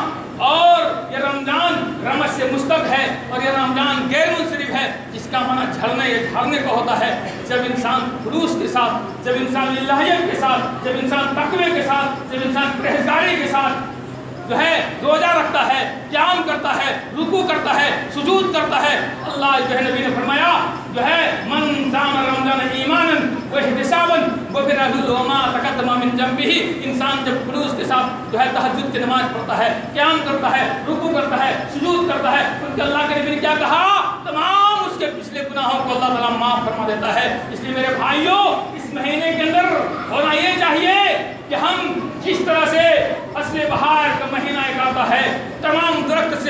اور یہ رمضان رمض سے مستق ہے اور یہ رمضان غیر منصرف ہے، جس کا معنی جھڑنے یا جھاڑنے کا ہوتا ہے۔ جب انسان خلوص کے ساتھ، جب انسان للہیت کے ساتھ، جب انسان تقوی کے ساتھ، جب انسان پرہیزگاری کے ساتھ جو ہے روزہ رکھتا ہے، قیام کرتا ہے، رکوع کرتا ہے، سجود کرتا ہے، اللہ جو ہے نبی نے فرمایا جو ہے من صام رمضان ایمانا واحتسابا غفر له ما تقدم من ذنبه، انسان جب خلوص کے ساتھ جو ہے تہجد کی نماز پڑھتا ہے، قیام کرتا ہے، رکوع کرتا ہے، سجود کرتا ہے، ان کے اللہ کے نبی نے کیا کہا؟ تمام اس کے پچھلے گناہوں کو اللہ تعالیٰ معاف فرما دیتا ہے۔ اس لیے میرے بھائیوں، اس مہینے کے اندر ہونا یہ چاہیے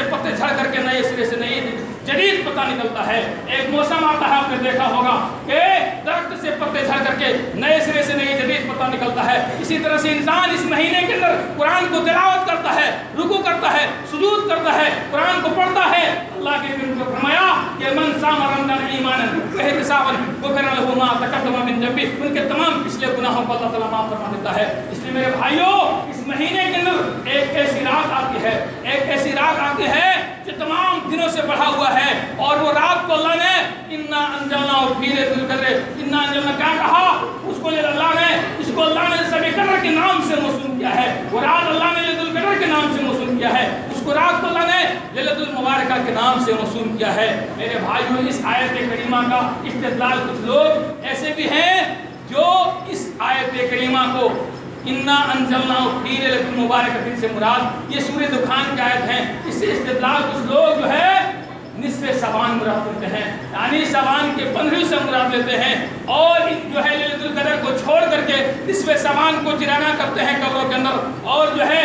سے پتے جھڑ کر کے نئے سرے سے نئی جدید پتا نکلتا ہے. ایک موسم آتا ہے, آپ نے دیکھا ہوگا کہ درخت سے پتے جھڑ کر کے نئے سرے سے نئی جدید پتا نکلتا ہے. اسی طرح سے انسان اس مہینے کے اندر قرآن کو تلاوت کرتا ہے, رکوع کرتا ہے, سجود کرتا ہے, قرآن کو پڑھتا ہے. اللہ کے نبی نے فرمایا کہ من صام رمضان ایمانا واحتسابا غفر له ما تقدم من ذنبه, ان کے تمام پچھلے گناہوں کو اللہ تعالیٰ معاف فرما دیتا ہے. اس لیے میرے بھائیوں, اس مہینے کے اندر ایک ایسی رات آتی ہے, ایک ایسی رات آتی ہے جو تمام دنوں سے بڑھا ہوا ہے, اور وہ رات کو اللہ نے انا انزلناہ فی لیلۃ القدر, انا انزلنا کیا کہا اس کو, اللہ نے اس کو اللہ نے شب قدر کے نام سے موسوم کیا ہے. وہ رات اللہ نے لیلۃ القدر کے نام سے موسوم کیا ہے, اس کو رات کو اللہ نے لیلۃ المبارکہ کے نام سے موسوم کیا ہے. میرے بھائیوں, اس آیت کریمہ کا استدلال کچھ لوگ ایسے بھی ہیں جو اس آیت کریمہ کو انا انزلناہ فی لیلۃ المبارکۃ سے مراد یہ سورہ دخان کی آیت ہے, اس سے استدلال کچھ لوگ جو ہے نصف شعبان مراد لیتے ہیں, یعنی شعبان کے 15 سے مراد لیتے ہیں, اور جو ہے لیلۃ القدر کو چھوڑ کر کے نصف شعبان کو چرانا کرتے ہیں قبروں کے اندر, اور جو ہے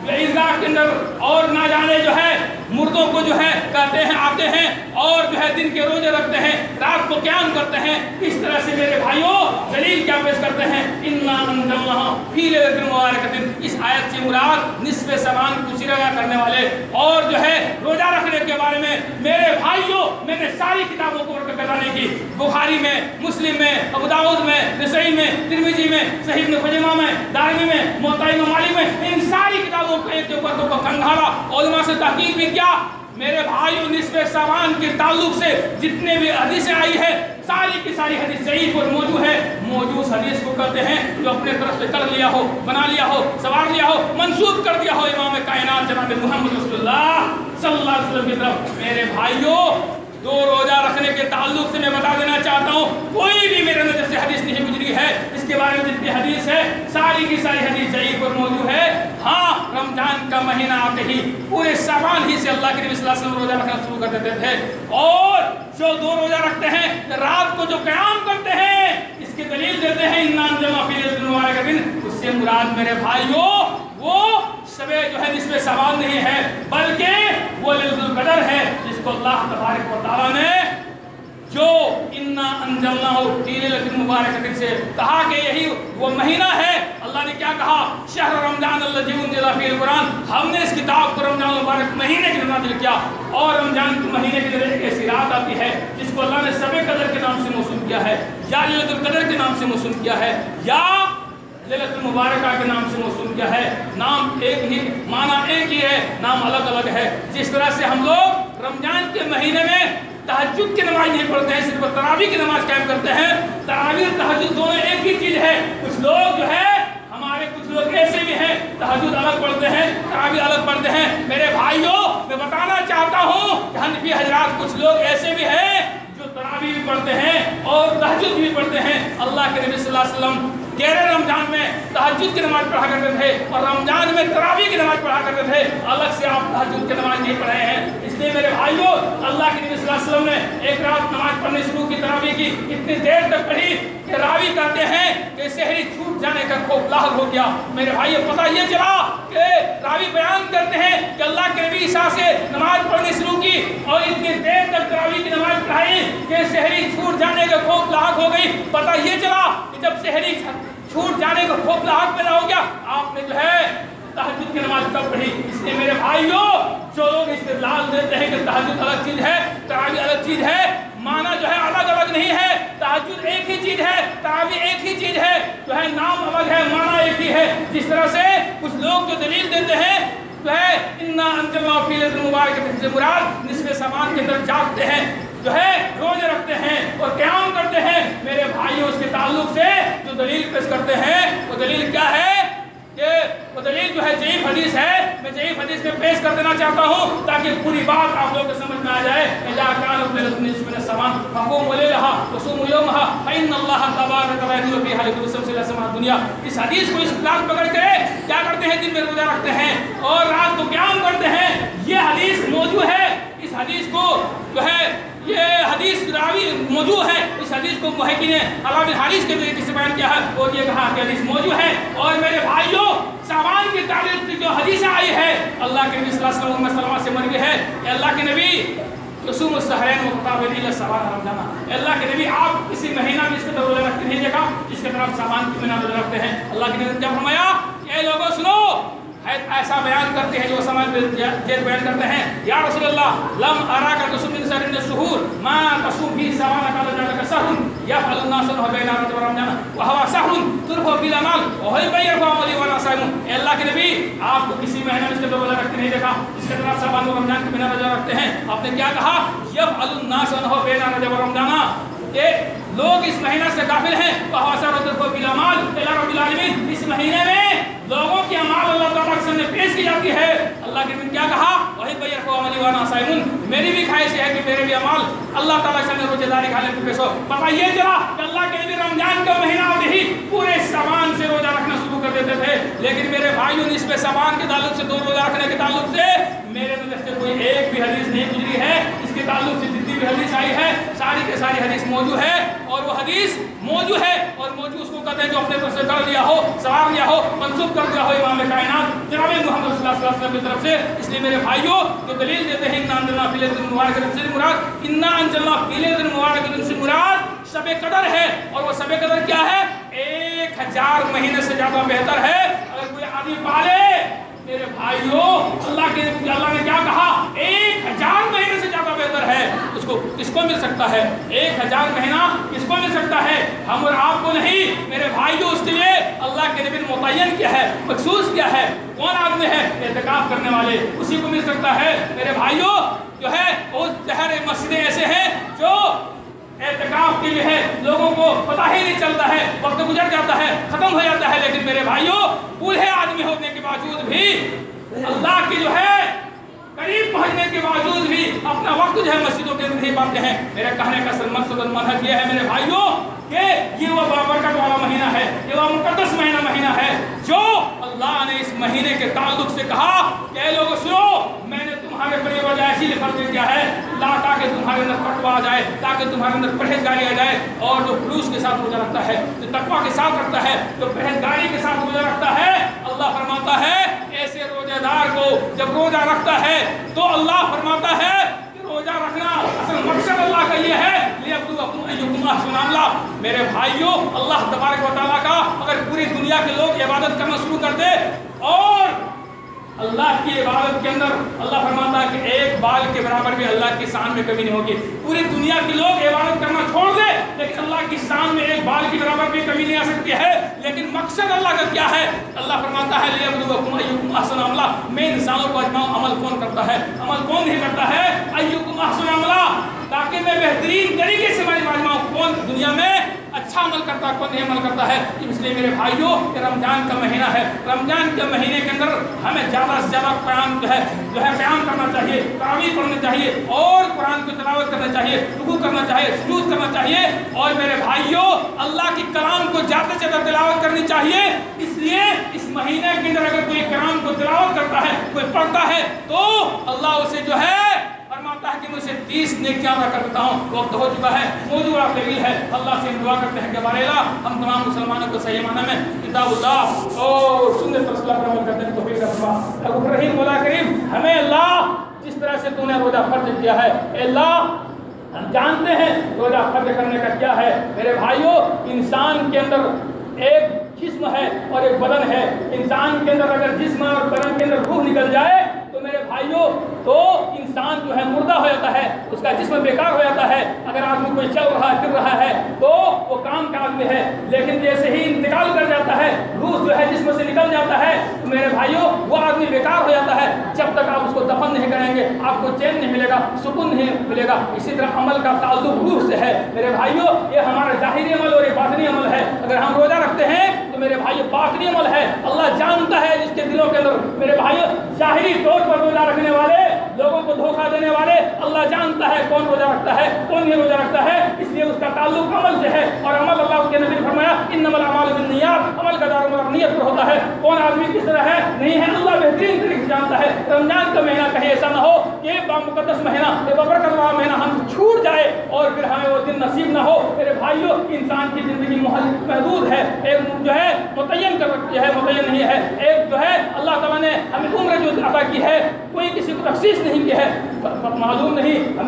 عیدگاہ کے اندر, اور نہ جانے جو ہے مردوں کو جو ہے کہتے ہیں آتے ہیں, اور جو ہے دن کے روزے رکھتے ہیں, رات کو قیام کرتے ہیں. اس طرح سے میرے بھائیوں دلیل کیا پیش کرتے ہیں, انا انزلناہ فی لیلۃ المبارکۃ, اس آیت سے مراد نصف شعبان کو چرانا کرنے والے اور جو ہے روزہ رکھنے کے بارے میں. میرے بھائیوں, میں نے ساری کتابوں کو بتانے کی, بخاری میں, مسلم میں, ابو داؤد میں, نسائی میں, ترمذی میں, صحیح ابن خزیمہ میں, دارمی میں, موطا امام مالک میں, ان ساری کتابوں کو ایک کے اوپر کو کھنگالا, علماء سے تحقیق بھی کیا. میرے بھائیوں, نصف شعبان کے تعلق سے جتنے بھی حدیثیں آئی ہے ساری کی ساری حدیث ضعیف اور موضوع ہے. موضوع حدیث کو کہتے ہیں جو اپنے طرف سے کر لیا ہو, بنا لیا ہو, سوار لیا ہو, منسوب کر دیا ہو امام کائنات جناب محمد رسول اللہ صلی اللہ علیہ وسلم کی طرف. میرے بھائیوں, 2 روزہ رکھنے کے تعلق سے میں بتا دینا چاہتا ہوں, کوئی بھی میرے نظر سے حدیث نہیں گزری ہے. اس کے بارے میں جتنی حدیث ہے ساری کی ساری حدیث ضعیف اور موضوع ہے. ہاں, رمضان کا مہینہ آتے ہی پورے شعبان ہی سے اللہ کے نبی صلی اللہ علیہ وسلم روزہ رکھنا شروع کر دیتے تھے, اور جو 2 روزہ رکھتے ہیں رات کو جو قیام کرتے ہیں اس کی دلیل دیتے ہیں انا انزلناہ فی لیلۃ المبارکۃ. اس سے مراد میرے بھائیوں وہ شب جو ہے نصف شعبان نہیں ہے, بلکہ وہ لیلۃ القدر ہے, جس کو اللہ تبارک و تعالیٰ نے جو انا انزلناہ فی لیلۃ المبارکۃ سے کہا کہ یہی وہ مہینہ ہے. اللہ نے کیا کہا, شہر رمضان الذی انزل فیہ القرآن, ہم نے اس کتاب کو رمضان المبارک مہینے کے اندر نازل کیا, اور رمضان کے مہینے کے اندر ایک ایسی رات آتی ہے جس کو اللہ نے شب قدر کے نام سے موسوم کیا ہے, یا لیلۃ القدر کے نام سے موسوم کیا ہے, یا لیلۃ المبارکہ کے نام سے موسوم کیا ہے. نام ایک ہی, معنی ایک ہی ہے, نام الگ الگ ہے. جس طرح سے ہم لوگ رمضان کے مہینے میں تہجد کی نماز نہیں پڑھتے ہیں, صرف تراویح کی نماز قائم کرتے ہیں. تراویح اور تہجد دونوں ایک ہی چیز ہے. کچھ لوگ جو ہے ہمارے کچھ لوگ ایسے بھی ہیں تہجد الگ پڑھتے ہیں, تراویح الگ پڑھتے ہیں. میرے بھائیوں, میں بتانا چاہتا ہوں کہ حنفی حضرات کچھ لوگ ایسے بھی ہیں جو تراویح بھی پڑھتے ہیں اور تہجد بھی پڑھتے ہیں. اللہ کے نبی صلی اللہ علیہ وسلم گہرے رمضان میں تہجد کی نماز پڑھا کرتے تھے, اور رمضان میں تراویح کی نماز پڑھا کرتے تھے. الگ سے آپ تہجد کی نماز نہیں پڑھے ہیں. اس لیے میرے بھائیوں, اللہ کے نبی صلی اللہ علیہ وسلم نے ایک رات نماز پڑھنے شروع کی, تراویح کی, اتنی دیر تک پڑھی کہ راوی کہتے ہیں کہ سحری چھوٹ جانے کا خوف لاحق ہو گیا. میرے بھائیوں, پتہ یہ چلا کہ راوی بیان کرتے ہیں کہ اللہ کے نبی عیسیٰ سے نماز پڑھنی شروع کی, اور اتنی دیر تک تراویح کی نماز پڑھائی کہ سحری چھوٹ جانے کا خوف لاحق ہو گئی. پتہ یہ چلا کہ جب سحری چھوٹ جانے کا خوف لاحق پیدا ہو گیا, آپ نے جو ہے تہجد کی نماز کب پڑھی. اس لیے میرے بھائیوں, جو لوگ استدلال دیتے ہیں کہ تہجد الگ چیز ہے, تراویح الگ چیز ہے, معنی جو ہے الگ الگ نہیں ہے. تہجد ایک ہی چیز ہے, تراویح ایک ہی چیز ہے, جو ہے نام الگ ہے, معنی ایک ہی ہے. جس طرح سے کچھ لوگ جو دلیل دیتے ہیں جو ہے انا انزلناہ فی لیلۃ المبارکۃ سے مراد نصف شعبان کے اندر جاگتے ہیں, جو ہے روزے رکھتے ہیں اور قیام کرتے ہیں. میرے بھائیوں, اس کے تعلق سے جو دلیل پیش کرتے ہیں وہ دلیل کیا ہے کہ وہ دلیل جو ہے ضعیف حدیث ہے. میں ضعیف حدیث میں پیش کر دینا چاہتا ہوں تاکہ پوری بات آپ لوگوں کو سمجھ میں آ جائے. اذا كان ليلة نصف من الشعبان فقوموا ليلها وصوموا يومها فإن الله تبارك وتعالى في حال الشمس إلى سماء الدنيا. اس حدیث کو استدلال پکڑ کے کیا کرتے ہیں, دن میں روزہ رکھتے ہیں اور رات کو قیام کرتے ہیں. یہ حدیث موضوع ہے. اس حدیث کو جو ہے یہ حدیث راوی موضوع ہے. اس حدیث کو محققین علامہ بن حارث کے ذریعے سے بیان کیا ہے اور یہ کہا کہ حدیث موضوع ہے. اور میرے بھائیوں, شعبان کی تاریخ کی جو حدیث آئی ہے اللہ کے نبی صلی اللہ علیہ وسلم سلمہ سے مروی ہے کہ اللہ کے نبی یصوم الشہرین متتابعین الا شعبان رمضان، اللہ کے نبی آپ اسی مہینہ میں اس کے روزے رکھتے نہیں دیکھا جس کے طرف سامان کے مہینہ روزے رکھتے ہیں۔ اللہ کے نبی نے فرمایا کہ اے لوگوں سنو، ایسا بیان کرتے ہیں جو سامان جیل بیان کرتے ہیں، یا رسول اللہ لم اراک تصوم من شهر من الشهور ما تصوم فيه سواء قال ذلك شهر يفعل الناس بين رمضان ورمضان وهو شهر ترفع فيه الاعمال وهو يبين عملي وانا صائم۔ اے اللہ کے نبی آپ کو کسی مہینے میں اس کے روزہ رکھتے نہیں دیکھا اس کے طرف شعبان و رمضان کے مہینہ روزہ رکھتے ہیں۔ آپ نے کیا کہا؟ يفعل الناس بين رمضان ورمضان، کہ لوگ اس مہینہ سے غافل ہیں، وهو شهر ترفع فيه الاعمال الى رب العالمین، اس مہینے میں لوگوں کی اعمال اللہ تعالیٰ کے سامنے پیش کی جاتی ہے۔ اللہ کے نبی نے کیا کہا؟ وہی بیرق عملی وانا صائم، میری بھی خواہش ہے کہ میرے بھی اعمال اللہ تعالیٰ کے سامنے روزہ داری کے حالت میں پیش ہو۔ بتائیے ذرا کہ اللہ کے نبی رمضان کا مہینہ ہوتے ہی پورے شعبان سے روزہ رکھنا شروع کر دیتے تھے، لیکن میرے بھائیوں نے اس پہ شعبان کے تعلق سے 2 روزہ رکھنے کے تعلق سے میرے نظر سے کوئی ایک بھی حدیث نہیں گزری ہے۔ اس کے تعلق سے جتنی بھی حدیث آئی ہے ساری کے ساری حدیث موجود ہے، اور وہ حدیث موجود ہے اور موجود اس کو کہتے ہیں جو اپنے طرف سے کر لیا ہو، سوار لیا ہو، منسوخ کر دیا ہو امام کائنات جناب محمد صلی اللہ علیہ وسلم کی طرف سے۔ اس لیے میرے بھائیوں جو دلیل دیتے ہیں انا انزلنا فی لیلۃ مبارکۃ سے مراد انا انزلنا فی لیلۃ مبارکۃ سے مراد شب قدر ہے، اور وہ شب قدر کیا ہے؟ 1000 مہینے سے زیادہ بہتر ہے۔ اگر کوئی آدمی پالے میرے بھائیوں، اللہ نے کیا کہا؟ 1000 مہینے سے زیادہ بہتر ہے۔ اس کو کس کو مل سکتا ہے؟ 1000 مہینہ کس کو مل سکتا ہے؟ ہم اور آپ کو نہیں میرے بھائیوں۔ اس کے لیے اللہ کے نبی نے متعین کیا ہے، مخصوص کیا ہے، کون آدمی ہے؟ اعتکاف کرنے والے، اسی کو مل سکتا ہے۔ میرے بھائیوں جو ہے وہ شہر مسجدیں ایسے ہیں جو اعتکاف کے لیے ہے، لوگوں کو پتہ ہی نہیں چلتا ہے، وقت گزر جاتا ہے، ختم ہو جاتا ہے، لیکن میرے بھائیوں بوڑھے آدمی ہونے کے باوجود بھی اللہ کی جو ہے قریب پہنچنے کے باوجود بھی اپنا وقت جو ہے مسجدوں کے اندر نہیں پاتے ہیں۔ میرے کہنے کا مقصد منہج یہ ہے میرے بھائیوں کہ یہ وہ برکت والا مہینہ ہے، یہ وہ مقدس مہینہ ہے جو اللہ نے اس مہینے کے تعلق سے کہا کہ اے لوگوں سنو، میں نے تمہارے بڑے وجہ ایسی فرض کیا ہے تاکہ تمہارے اندر تقویٰ آ جائے، تاکہ تمہارے اندر پرہیزگاری آ جائے، اور جو خلوص کے ساتھ روزہ رکھتا ہے، جو تقویٰ کے ساتھ رکھتا ہے، جو پرہیزگاری کے ساتھ روزہ رکھتا ہے، اللہ فرماتا ہے ایسے روزہ دار کو جب روزہ رکھتا ہے تو اللہ فرماتا ہے کہ روزہ رکھنا اصل مقصد اللہ کا یہ ہے لیبلوکم ایکم احسن عملا۔ میرے بھائیوں اللہ تبارک و تعالیٰ کا اگر پوری دنیا کے لوگ عبادت کرنا شروع کر دے اور اللہ کی عبادت کے اندر اللہ فرماتا ہے کہ ایک بال کے برابر بھی اللہ کی شان میں کمی نہیں ہوگی، پوری دنیا کے لوگ عبادت کرنا چھوڑ دے لیکن اللہ کی شان میں ایک بال کے برابر بھی کمی نہیں آ سکتی ہے۔ لیکن مقصد اللہ کا کیا ہے؟ اللہ فرماتا ہے لیبلوکم ایکم احسن عملا، میں انسانوں کو آزماؤں عمل کون کرتا ہے، عمل کون نہیں کرتا ہے، ایکم احسن عملا، تاکہ میں بہترین طریقے سے میں آزماؤں کون دنیا میں اچھا عمل کرتا ہے، کون نہیں عمل کرتا ہے۔ اس لیے میرے بھائیوں یہ رمضان کا مہینہ ہے، رمضان کے مہینے کے اندر ہمیں زیادہ سے زیادہ قیام جو ہے قیام کرنا چاہیے، تراویح پڑھنا چاہیے، اور قرآن کی تلاوت کرنا چاہیے، رکوع کرنا چاہیے، سجود کرنا چاہیے، اور میرے بھائیوں اللہ کی کلام کو زیادہ سے زیادہ تلاوت کرنی چاہیے۔ اس لیے اس مہینے کے اندر اگر کوئی کلام کو تلاوت کرتا ہے، کوئی پڑھتا ہے، تو اللہ اسے جو ہے فرماتا ہے کہ میں اسے 30 نیکیاں ادا کر دیتا ہوں۔ وقت ہو چکا ہے، موضوع طویل ہے، اللہ سے دعا کرتے ہیں کہ بارے اللہ ہم تمام مسلمانوں کو صحیح معنی میں کتاب اللہ اور سنت رسول اللہ پر عمل کرنے کی توفیق عطا فرما۔ رب رحیم مولا کریم ہمیں اللہ جس طرح سے تو نے روزہ فرض کیا ہے، اے اللہ ہم جانتے ہیں روزہ فرض کرنے کا کیا ہے۔ میرے بھائیوں انسان کے اندر ایک جسم ہے اور ایک بدن ہے، انسان کے اندر اگر جسم اور بدن کے اندر روح نکل جائے تو میرے بھائیوں تو انسان جو ہے مردہ ہو جاتا ہے، اس کا جسم بیکار ہو جاتا ہے۔ اگر آدمی کوئی چل رہا ہے پھر رہا ہے تو وہ کام کا آدمی ہے، لیکن جیسے ہی انتقال کر جاتا ہے، روح جو ہے جسم سے نکل جاتا ہے تو میرے بھائیوں وہ آدمی بیکار ہو جاتا ہے۔ جب تک آپ اس کو دفن نہیں کریں گے آپ کو چین نہیں ملے گا، سکون نہیں ملے گا۔ اسی طرح عمل کا تعلق روح سے ہے۔ میرے بھائیوں یہ ہمارا ظاہری عمل اور یہ باطنی عمل ہے۔ اگر ہم روزہ رکھتے ہیں تو میرے بھائیوں باطنی عمل ہے، اللہ جانتا ہے جس کے دلوں کے اندر۔ میرے بھائیوں ظاہری طور پر روزہ رکھنے والے لوگوں کو دھوکہ دینے والے اللہ جانتا ہے کون روزہ رکھتا ہے کون نہیں روزہ رکھتا ہے، اس لیے اس کا تعلق عمل سے ہے۔ اور عمل اللہ کے نبی نے فرمایا انما الاعمال بالنیات، عمل کا دار و مدار نیت پر ہوتا ہے۔ کون آدمی کس طرح ہے نہیں ہے اللہ بہترین طریقے سے جانتا ہے۔ رمضان کا مہینہ کہیں ایسا نہ ہو کہ بامقدس مہینہ یہ بابرکت والا مہینہ ہم چھوٹ جائے اور پھر ہمیں وہ دن نصیب نہ ہو۔ میرے بھائیوں انسان کی زندگی محدود ہے، ایک جو ہے متعین نہیں ہے، ایک جو ہے اللہ تعالیٰ نے ہمیں تخصیص نہیں کی ہے، معلوم نہیں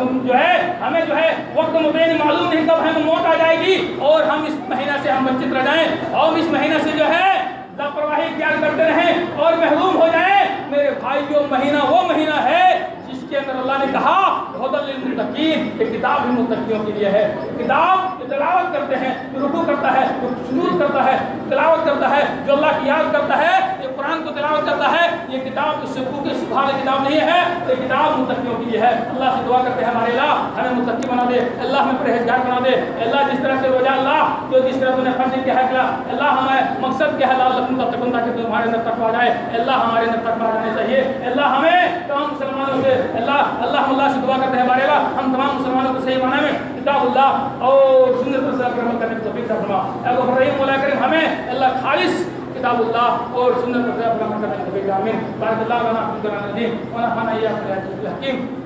ہمیں جو ہے وقت مبین معلوم نہیں کب ہمیں موت آ جائے گی اور ہم اس مہینہ سے ہم ونچت رہ جائیں اور اس مہینہ سے جو ہے لاپرواہی اختیار کرتے رہیں اور محروم ہو جائیں۔ میرے بھائیو، مہینہ وہ مہینہ ہے جس کے اندر اللہ نے کہا ہدی للمتقین، یہ کتاب ہی متقیوں کے لیے ہے۔ کتاب جو تلاوت کرتے ہیں، جو رکوع کرتا ہے، جو سجود کرتا ہے، تلاوت کرتا ہے، جو اللہ کی یاد کرتا ہے، یہ قرآن کو تلاوت کرتا ہے، یہ کتاب تو سکوں کے سبحان کتاب نہیں ہے، یہ کتاب متقیوں کے لیے ہے۔ اللہ سے دعا کرتے ہیں ہمارے اللہ ہمیں متقی بنا دے، اللہ ہمیں پرہیزگار بنا دے۔ اللہ جس طرح سے روزہ اللہ جو جس طرح تو نے فرض کیا ہے، اللہ ہمیں مقصد کیا ہے لعلکم تتقون، تاکہ تمہارے اندر تقویٰ آ جائے۔ اللہ ہمارے اندر تقویٰ آ جانے چاہیے۔ اللہ ہمیں تمام مسلمانوں سے اللہ سے دعا کرتے ہیں ہمارے اللہ ہم تمام مسلمانوں کو صحیح معنی میں کتاب اللہ اور سنت پر عمل کرنے کی توفیق عطا فرما۔ اے غفور رحیم مولا کریم، ہمیں اللہ خالص کتاب اللہ اور سنت پر عمل کرنے کی توفیق عطا۔ آمین۔ بارک اللہ لنا فی القرآن العظیم ونفعنا وإياكم بالآيات والحکیم۔